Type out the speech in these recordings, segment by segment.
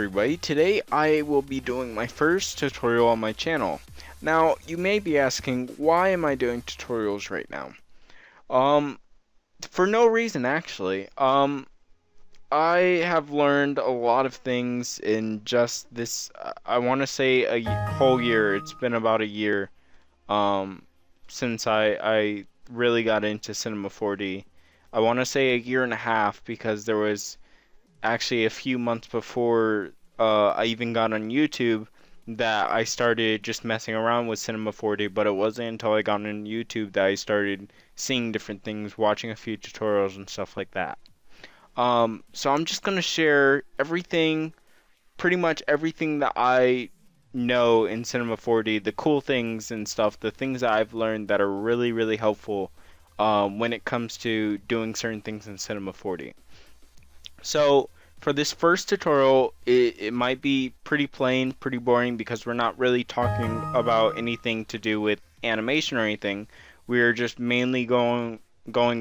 everybody. Today I will be doing my first tutorial on my channel. Now, you may be asking, why am I doing tutorials right now? Um, for no reason actually. I have learned a lot of things in just this, I want to say whole year. It's been about a year, um, since I really got into Cinema 4D. I want to say a year and a half because there was actually a few months before I even got on YouTube that I started just messing around with Cinema 4D, but it wasn't until I got on YouTube that I started seeing different things, watching a few tutorials and stuff like that. So I'm just gonna share everything, pretty much everything that I know in Cinema 4D, the cool things and stuff, the things that I've learned that are really, really helpful when it comes to doing certain things in Cinema 4D. So for this first tutorial, it might be pretty plain, pretty boring because we're not really talking about anything to do with animation or anything. We're just mainly going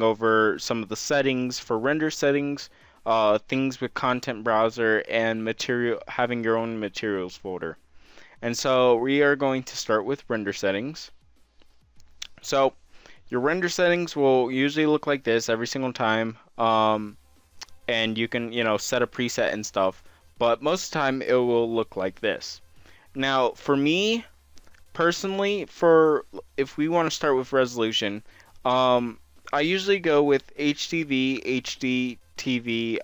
over some of the settings for render settings, things with content browser, and material having your own materials folder. And so we are going to start with render settings. So your render settings will usually look like this every single time. And you can, set a preset and stuff, but most of the time it will look like this. Now, for me, personally, if we want to start with resolution, I usually go with HDV, HDTV,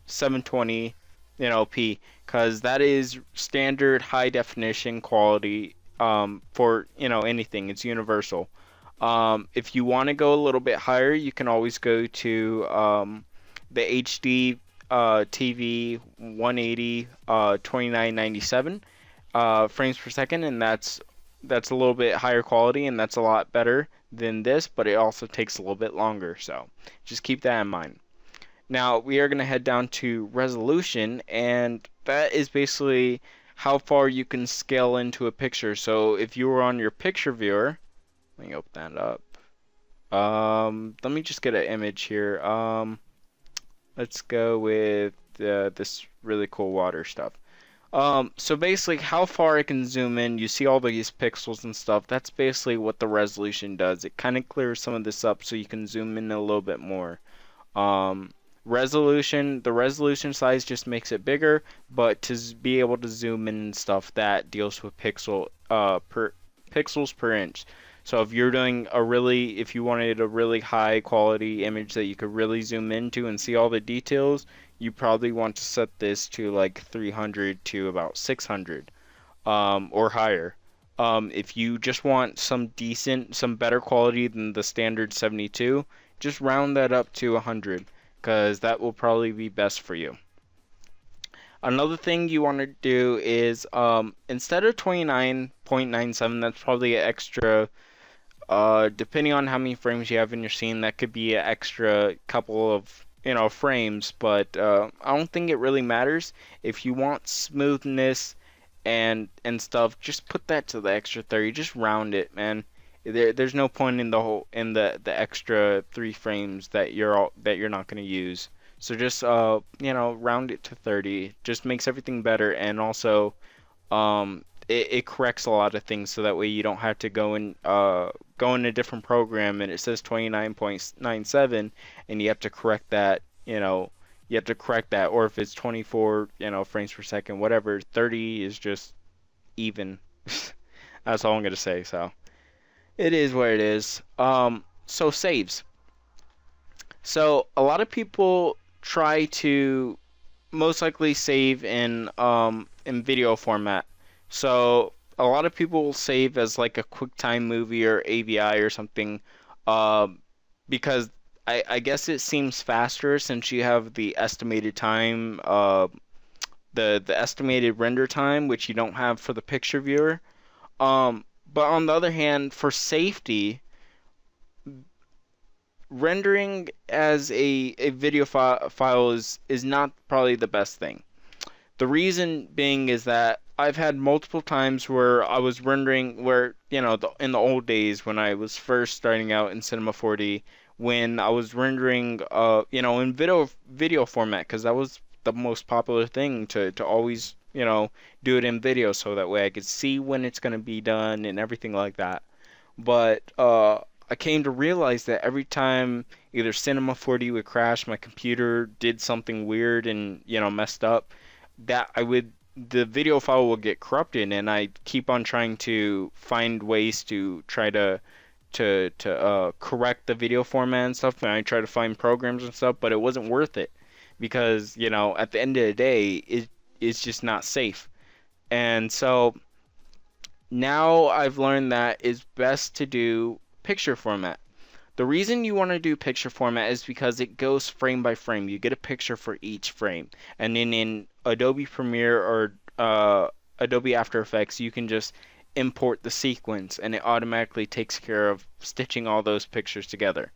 720, p, because that is standard high definition quality, for, anything. It's universal. If you want to go a little bit higher, you can always go to, the HD TV 180 2997 frames per second, and that's a little bit higher quality, and that's a lot better than this, but it also takes a little bit longer, so just keep that in mind. Now we are going to head down to resolution, and that is basically how far you can scale into a picture. So if you were on your picture viewer, let me open that up. Let me just get an image here. Let's go with this really cool water stuff. So basically, how far I can zoom in, you see all these pixels and stuff, that's basically what the resolution does. It kind of clears some of this up so you can zoom in a little bit more. The resolution size just makes it bigger, but to be able to zoom in and stuff, that deals with pixels per inch. So if you're doing if you wanted a really high quality image that you could really zoom into and see all the details, you probably want to set this to like 300 to about 600, or higher. If you just want some better quality than the standard 72, just round that up to 100, because that will probably be best for you. Another thing you want to do is, instead of 29.97, that's probably an extra. Depending on how many frames you have in your scene, that could be an extra couple of, frames, but I don't think it really matters. If you want smoothness and stuff, just put that to the extra 30. Just round it, man. There's no point in the extra 3 frames that you're not going to use. So just round it to 30. Just makes everything better, and also it corrects a lot of things, so that way you don't have to go in a different program and it says 29.97 and you have to correct that, or if it's 24, frames per second, whatever, 30 is just even. That's all I'm gonna say. So it is what it is. So saves. So a lot of people try to most likely save in video format. So a lot of people will save as like a QuickTime movie or AVI or something, because I guess it seems faster since you have the estimated time, the estimated render time, which you don't have for the picture viewer. But on the other hand, for safety, rendering as a video file is not probably the best thing. The reason being is that I've had multiple times where I was rendering in the old days when I was first starting out in Cinema 4D, when I was rendering in video format, because that was the most popular thing to always, you know, do it in video so that way I could see when it's gonna be done and everything like that. But I came to realize that every time either Cinema 4D would crash, my computer did something weird and, you know, messed up, that the video file will get corrupted, and I keep on trying to find ways to try to correct the video format and stuff, and I try to find programs and stuff, but it wasn't worth it because, you know, at the end of the day, it's just not safe. And so now I've learned that it's best to do picture format. The reason you want to do picture format is because it goes frame by frame. You get a picture for each frame. And then in Adobe Premiere or Adobe After Effects, you can just import the sequence and it automatically takes care of stitching all those pictures together.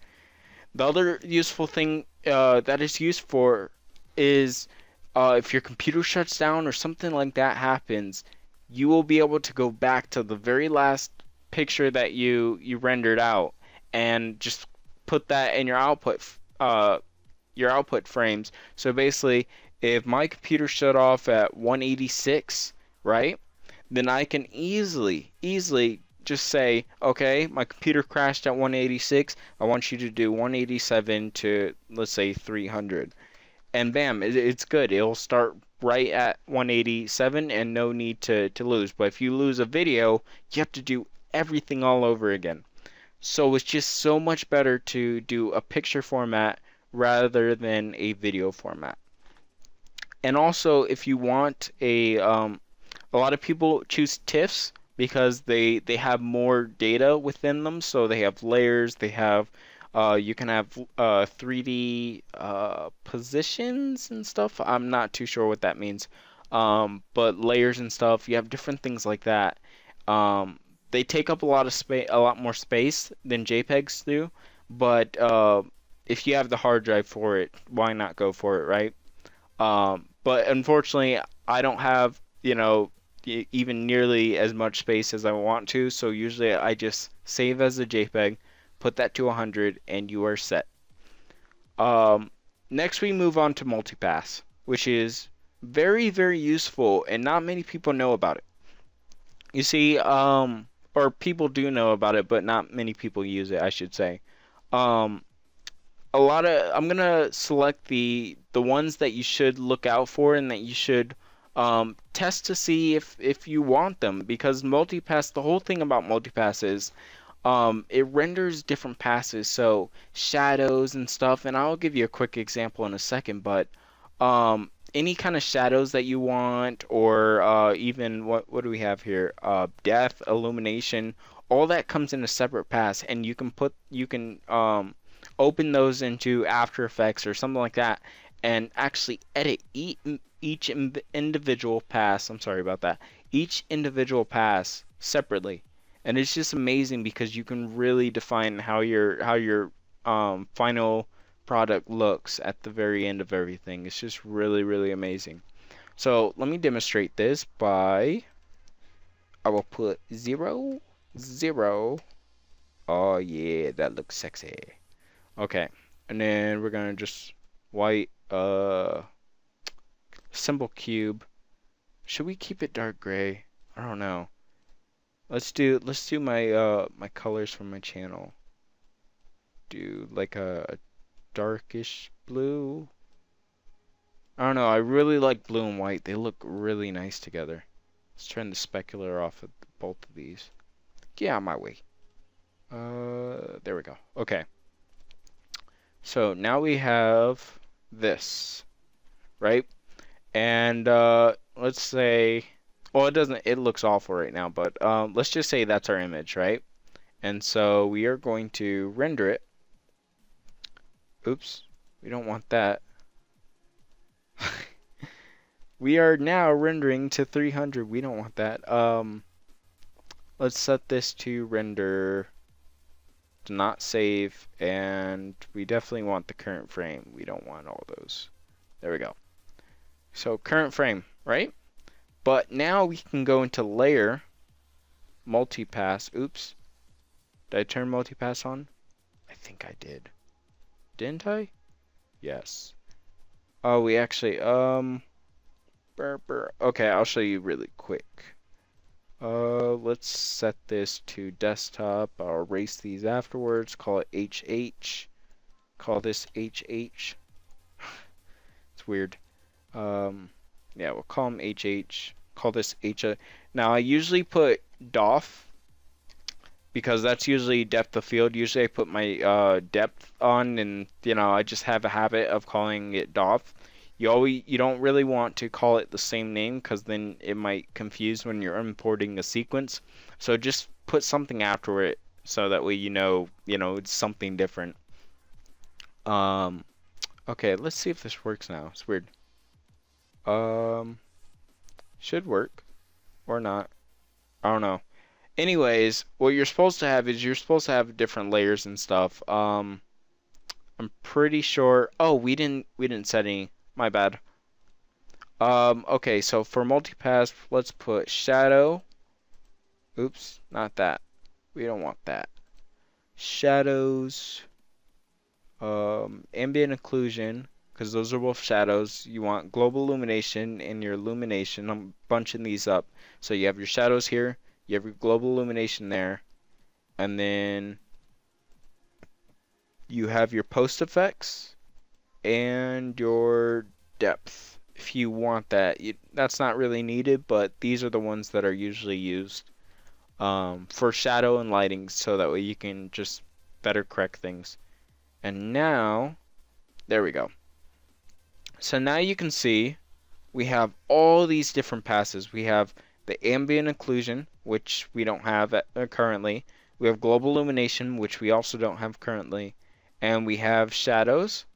The other useful thing that it's used for is if your computer shuts down or something like that happens, you will be able to go back to the very last picture that you rendered out and just put that in your output frames. So basically, if my computer shut off at 186, right, then I can easily just say, okay, my computer crashed at 186. I want you to do 187 to, let's say, 300. And bam, it's good. It'll start right at 187 and no need to lose. But if you lose a video, you have to do everything all over again. So it's just so much better to do a picture format rather than a video format. And also, if you want a lot of people choose TIFFs because they have more data within them. So they have layers, they have you can have 3D positions and stuff. I'm not too sure what that means. But layers and stuff, you have different things like that. They take up a lot of space, a lot more space than JPEGs do. But if you have the hard drive for it, why not go for it, right? But unfortunately, I don't have, you know, even nearly as much space as I want to. So usually I just save as a JPEG, put that to 100, and you are set. Next we move on to multipass, which is very, very useful, and not many people know about it. You see, or people do know about it, but not many people use it, I should say. Um, I'm gonna select the ones that you should look out for and that you should test to see if you want them, because multipass, the whole thing about multipass is it renders different passes, so shadows and stuff, and I'll give you a quick example in a second, but any kind of shadows that you want, or even what do we have here? Depth, illumination, all that comes in a separate pass, and you can open those into After Effects or something like that, and actually edit each individual pass. I'm sorry about that. Each individual pass separately. And it's just amazing because you can really define how your final product looks at the very end of everything. It's just really, really amazing. So let me demonstrate this by, I will put 0, 0. Oh yeah, that looks sexy. Okay, and then we're gonna just white simple cube. Should we keep it dark gray? I don't know. Let's do my my colors from my channel. Do like a darkish blue. I don't know. I really like blue and white. They look really nice together. Let's turn the specular off of both of these. Get out of my way. There we go. Okay. So now we have this, right? And let's say, well, it looks awful right now, but let's just say that's our image, right? And so we are going to render it. Oops, we don't want that. We are now rendering to 300. We don't want that. Let's set this to render, to not save, and we definitely want the current frame. We don't want all those. There we go. So current frame, right? But now we can go into layer, multipass. Oops. Did I turn multipass on? I think I did. Didn't I? Yes. Oh, we actually, okay, I'll show you really quick. Let's set this to desktop. I'll erase these afterwards. Call it HH. Call this HH. It's weird. Yeah, we'll call them HH. Call this H. Now, I usually put DOF because that's usually depth of field. Usually I put my depth on, and I just have a habit of calling it DOF. You don't really want to call it the same name because then it might confuse when you're importing a sequence. So just put something after it so that way it's something different. Um, okay, let's see if this works now. It's weird. Um, should work or not. I don't know. Anyways, what you're supposed to have is you're supposed to have different layers and stuff. I'm pretty sure. Oh, we didn't set any. My bad. Okay, so for multipass, let's put shadow. Oops, not that. We don't want that. Shadows. Ambient occlusion, because those are both shadows. You want global illumination and your illumination. I'm bunching these up. So you have your shadows here. You have your global illumination there, and then you have your post effects and your depth. If you want that, that's not really needed, but these are the ones that are usually used for shadow and lighting, so that way you can just better correct things. And now, there we go. So now you can see we have all these different passes. We have the ambient occlusion, which we don't have currently. We have global illumination, which we also don't have currently. And we have shadows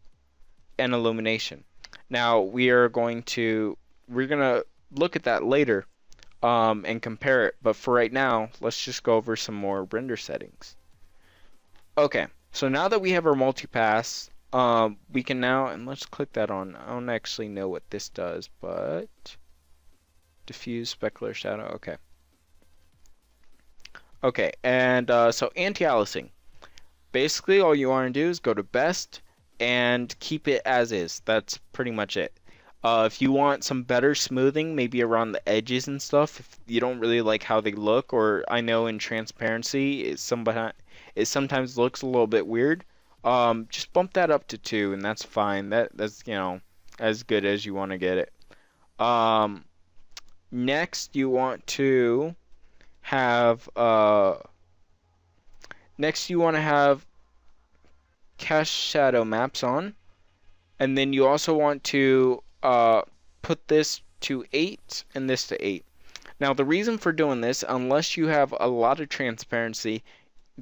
and illumination. Now we're gonna look at that later and compare it. But for right now, let's just go over some more render settings. Okay, so now that we have our multipass, we can now, and let's click that on. I don't actually know what this does, but diffuse specular shadow. Okay. Okay, and so anti-aliasing. Basically, all you want to do is go to best and keep it as is. That's pretty much it. If you want some better smoothing, maybe around the edges and stuff, if you don't really like how they look, or I know in transparency it sometimes looks a little bit weird, just bump that up to 2, and that's fine. That's as good as you want to get it. Next, you want to have cast shadow maps on, and then you also want to put this to 8 and this to 8. Now the reason for doing this, unless you have a lot of transparency,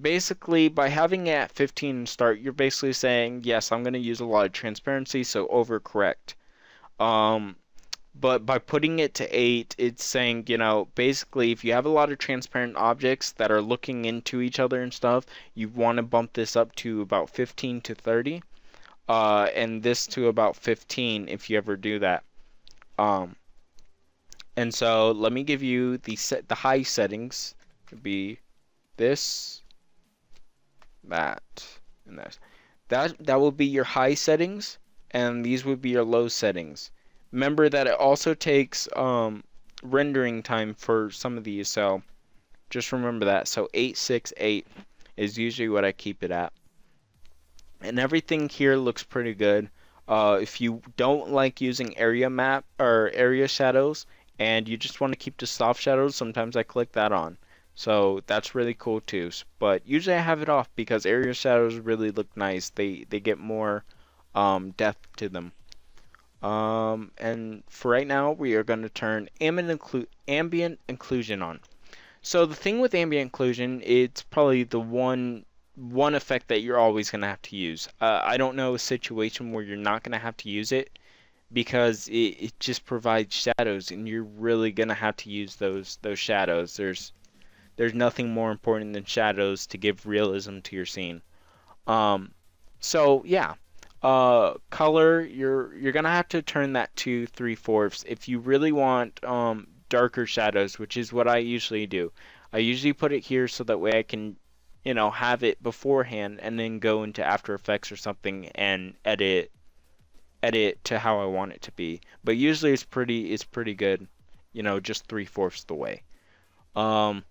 basically by having it at 15 and start, you're basically saying, yes, I'm going to use a lot of transparency, so overcorrect. But by putting it to 8, it's saying, basically if you have a lot of transparent objects that are looking into each other and stuff, you want to bump this up to about 15 to 30. And this to about 15 if you ever do that. And so let me give you the high settings. It would be this, that, and this. That will be your high settings, and these would be your low settings. Remember that it also takes rendering time for some of these, so just remember that. So 868 is usually what I keep it at. And everything here looks pretty good. If you don't like using area map or area shadows and you just want to keep the soft shadows, sometimes I click that on. So that's really cool too. But usually I have it off because area shadows really look nice. They get more depth to them. And for right now, we are going to turn ambient occlusion on. So the thing with ambient occlusion, it's probably the one effect that you're always going to have to use. I don't know a situation where you're not going to have to use it because it just provides shadows, and you're really going to have to use those shadows. There's nothing more important than shadows to give realism to your scene. So yeah. Color, you're gonna have to turn that to 3/4 if you really want darker shadows, which is what I usually do. I usually put it here so that way I can have it beforehand and then go into After Effects or something and edit edit to how I want it to be. But usually it's pretty good, just 3/4 the way. Um,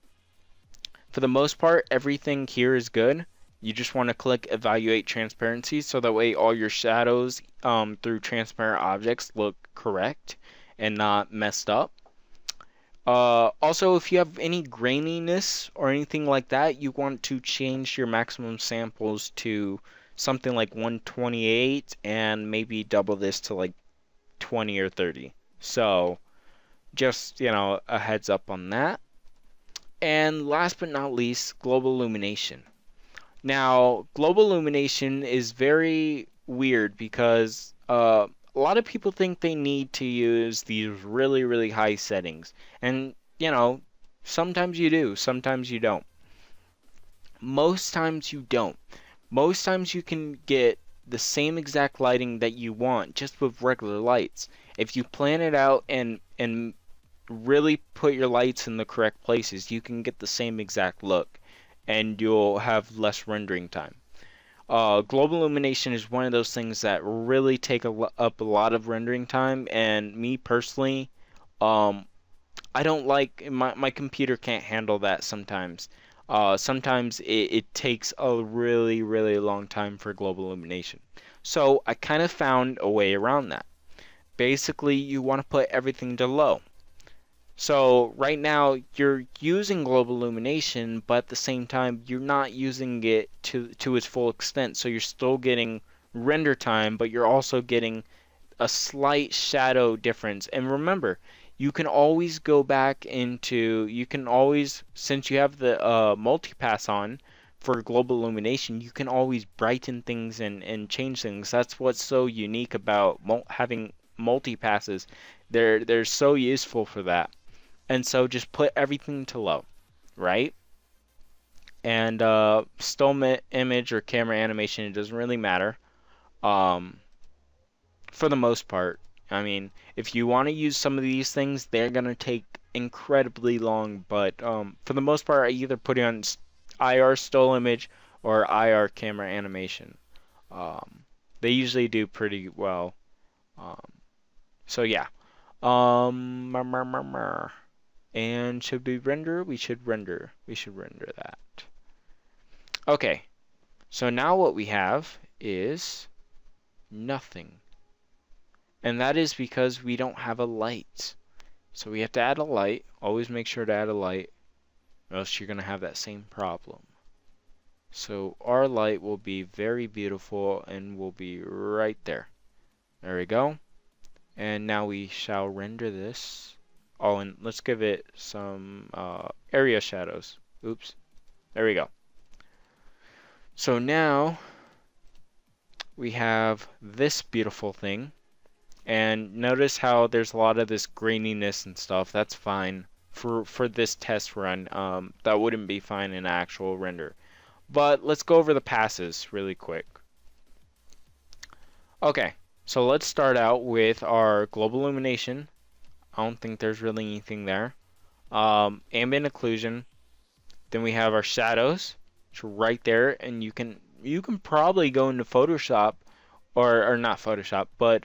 for the most part, everything here is good. You just want to click Evaluate Transparency so that way all your shadows through transparent objects look correct and not messed up. Also, if you have any graininess or anything like that, you want to change your maximum samples to something like 128 and maybe double this to like 20 or 30. So, just, a heads up on that. And last but not least, global illumination. Now, global illumination is very weird because a lot of people think they need to use these really, really high settings. And, sometimes you do, sometimes you don't. Most times you don't. Most times you can get the same exact lighting that you want just with regular lights. If you plan it out and really put your lights in the correct places, you can get the same exact look and you'll have less rendering time. Global illumination is one of those things that really take up a lot of rendering time, and me personally, um, I don't like my computer can't handle that sometimes. Sometimes it takes a really, really long time for global illumination. So I kind of found a way around that. Basically, you want to put everything to low. So right now you're using global illumination, but at the same time you're not using it to its full extent. So you're still getting render time, but you're also getting a slight shadow difference. And remember, you can always go back into, you can always, since you have the multipass on for global illumination, you can always brighten things and change things. That's what's so unique about having multipasses. They're so useful for that. And so just put everything to low, right? And still image or camera animation, it doesn't really matter. Um, for the most part. I mean, if you want to use some of these things, they're gonna take incredibly long. But for the most part, I either put it on IR still image or IR camera animation. Um, they usually do pretty well. Um, so yeah. Mer, mer, mer, mer. And should we render? We should render. We should render that. Okay. So now what we have is nothing. And that is because we don't have a light. So we have to add a light. Always make sure to add a light, or else you're going to have that same problem. So our light will be very beautiful and will be right there. There we go. And now we shall render this. Oh, and let's give it some area shadows. Oops. There we go. So now we have this beautiful thing. And notice how there's a lot of this graininess and stuff. That's fine for this test run. That wouldn't be fine in actual render. But let's go over the passes really quick. Okay, so let's start out with our global illumination. I don't think there's really anything there. Ambient occlusion. Then we have our shadows, which are right there, and you can probably go into Photoshop or not Photoshop, but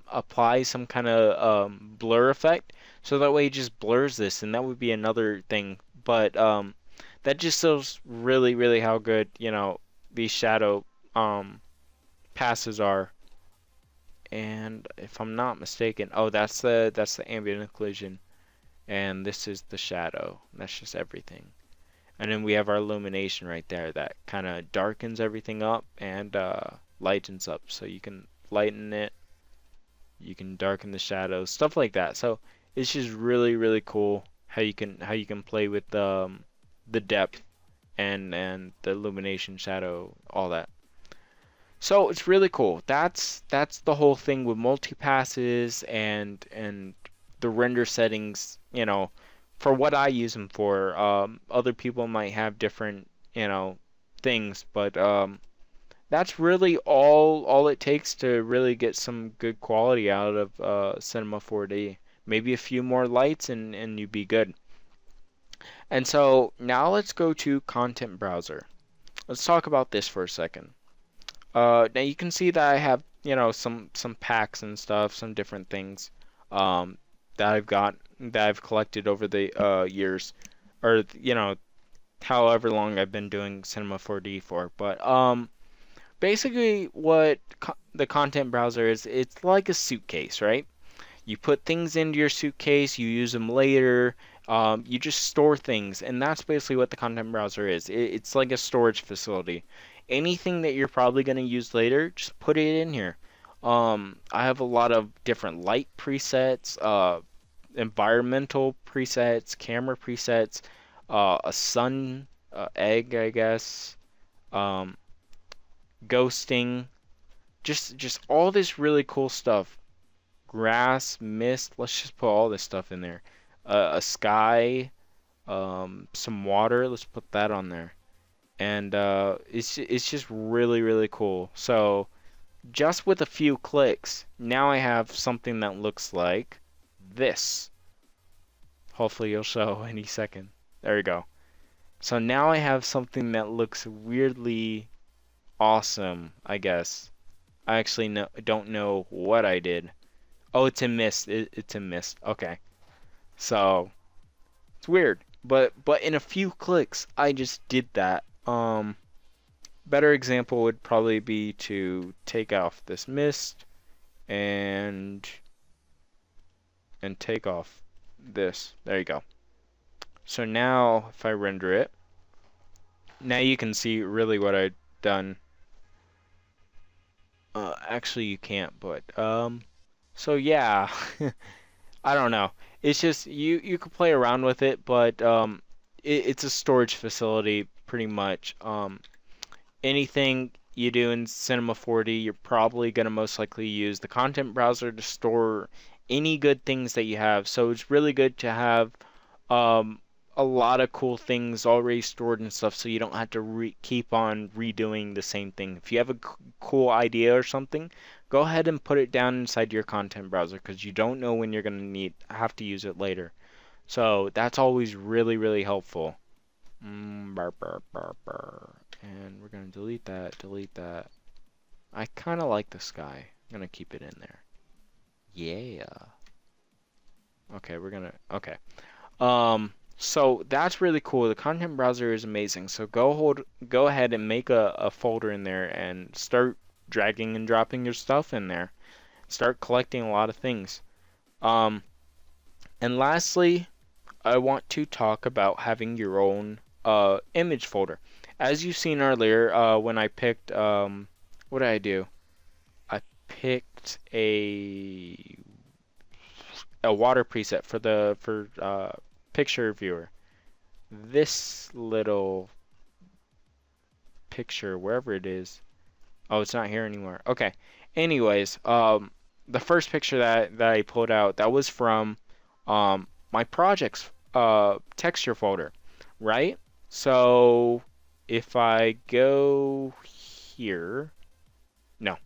apply some kind of blur effect, so that way it just blurs this, and that would be another thing. But that just shows really, really how good these shadow passes are. And if I'm not mistaken, oh, that's the ambient occlusion, and this is the shadow. That's just everything. And then we have our illumination right there that kind of darkens everything up and lightens up. So you can lighten it, you can darken the shadows, stuff like that. So it's just really, really cool how you can play with the depth and the illumination, shadow, all that. So it's really cool. That's the whole thing with multipasses and the render settings, for what I use them for. Other people might have different, things, but that's really all it takes to really get some good quality out of Cinema 4D. Maybe a few more lights and you'd be good. And so now let's go to Content Browser. Let's talk about this for a second. Now you can see that I have some packs and stuff, some different things um, that I've collected over the years, or however long I've been doing Cinema 4D for. But basically, what the content browser is, it's like a suitcase, right? You put things into your suitcase, you use them later, you just store things, and that's basically what the content browser is. It's like a storage facility. Anything that you're probably going to use later, just put it in here. I have a lot of different light presets, environmental presets, camera presets, a sun egg, I guess, um, ghosting, just all this really cool stuff. Grass, mist. Let's just put all this stuff in there. A sky, some water. Let's put that on there. And it's just really cool. So just with a few clicks, now I have something that looks like this. Hopefully you'll show any second. There you go. So now I have something that looks weirdly awesome, I guess. I actually don't know what I did. Oh, it's a mist. It's a mist. Okay. So it's weird, but in a few clicks, I just did that. Better example would probably be to take off this mist and take off this. There you go. So now if I render it, now you can see really what I've done. Actually you can't, but so yeah. I don't know. It's just you could play around with it, but it's a storage facility pretty much. Anything you do in Cinema 4D, you're probably gonna most likely use the content browser to store any good things that you have. So it's really good to have um, a lot of cool things already stored and stuff, so you don't have to keep on redoing the same thing. If you have a cool idea or something, go ahead and put it down inside your content browser because you don't know when you're gonna have to use it later. So that's always really helpful. Burr, burr, burr, burr. And we're gonna delete that, delete that. I kind of like the sky. I'm gonna keep it in there. Yeah. Okay, okay. So that's really cool. The content browser is amazing. So go ahead and make a folder in there and start dragging and dropping your stuff in there. Start collecting a lot of things. And lastly, I want to talk about having your own image folder. As you've seen earlier, when I picked what did I do? I picked a water preset for picture viewer. This little picture, wherever it is. Oh, it's not here anymore. Okay. Anyways, the first picture that I pulled out, that was from my projects texture folder, right? So if I go here, no.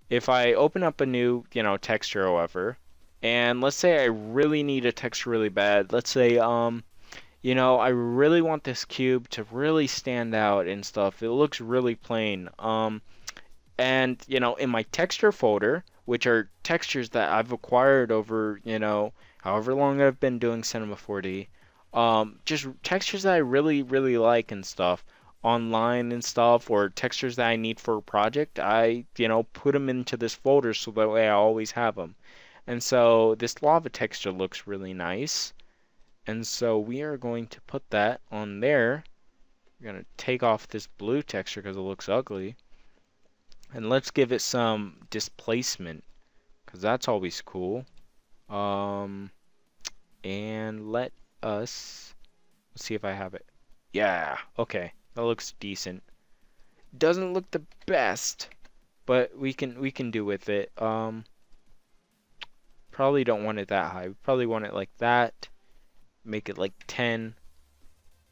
If I open up a new, texture, however, and let's say I really need a texture really bad. Let's say, I really want this cube to really stand out and stuff. It looks really plain. And, in my texture folder, which are textures that I've acquired over, however long I've been doing Cinema 4D, just textures that I really like and stuff online and stuff, or textures that I need for a project, I, put them into this folder so that way I always have them. And so this lava texture looks really nice. And so we are going to put that on there. We're going to take off this blue texture because it looks ugly. And let's give it some displacement because that's always cool. And let's see if I have it. Yeah, okay. That looks decent. Doesn't look the best, but we can do with it. Probably don't want it that high. We probably want it like that. Make it like 10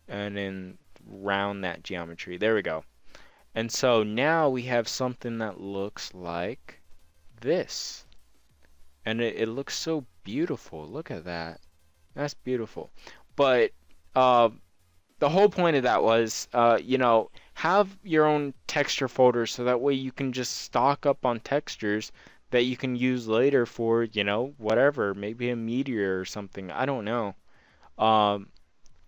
and then round that geometry. There we go. And so now we have something that looks like this. And it looks so beautiful. Look at that. That's beautiful. But the whole point of that was, have your own texture folder so that way you can just stock up on textures that you can use later for, whatever, maybe a meteor or something. I don't know. Um,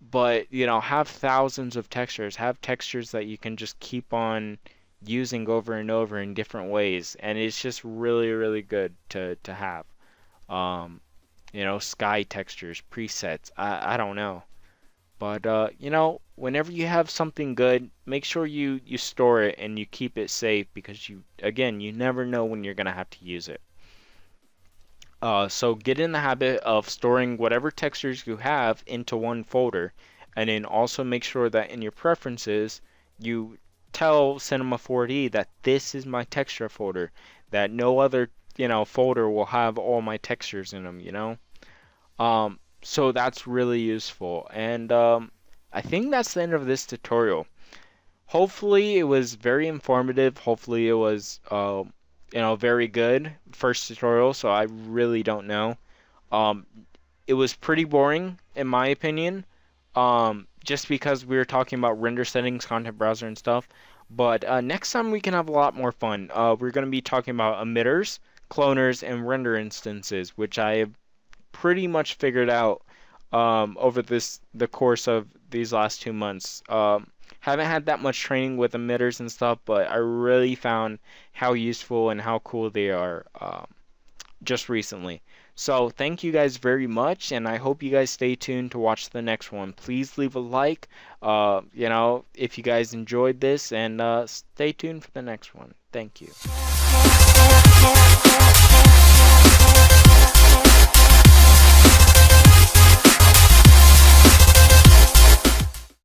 but, have thousands of textures. Have textures that you can just keep on using over and over in different ways. And it's just really, really good to have. Um, sky textures, presets. I don't know. But whenever you have something good, make sure you store it and you keep it safe because you never know when you're gonna have to use it. So get in the habit of storing whatever textures you have into one folder, and then also make sure that in your preferences you tell Cinema 4D that this is my texture folder, that no other folder will have all my textures in them. So that's really useful. And I think that's the end of this tutorial. Hopefully it was very informative. Hopefully it was very good first tutorial, so I really don't know. Um, it was pretty boring in my opinion. Just because we were talking about render settings, content browser and stuff. But next time we can have a lot more fun. We're going to be talking about emitters, cloners, and render instances, which I have pretty much figured out over the course of these last 2 months. Haven't had that much training with emitters and stuff, but I really found how useful and how cool they are just recently. So thank you guys very much, and I hope you guys stay tuned to watch the next one. Please leave a like, if you guys enjoyed this, and stay tuned for the next one. Thank you.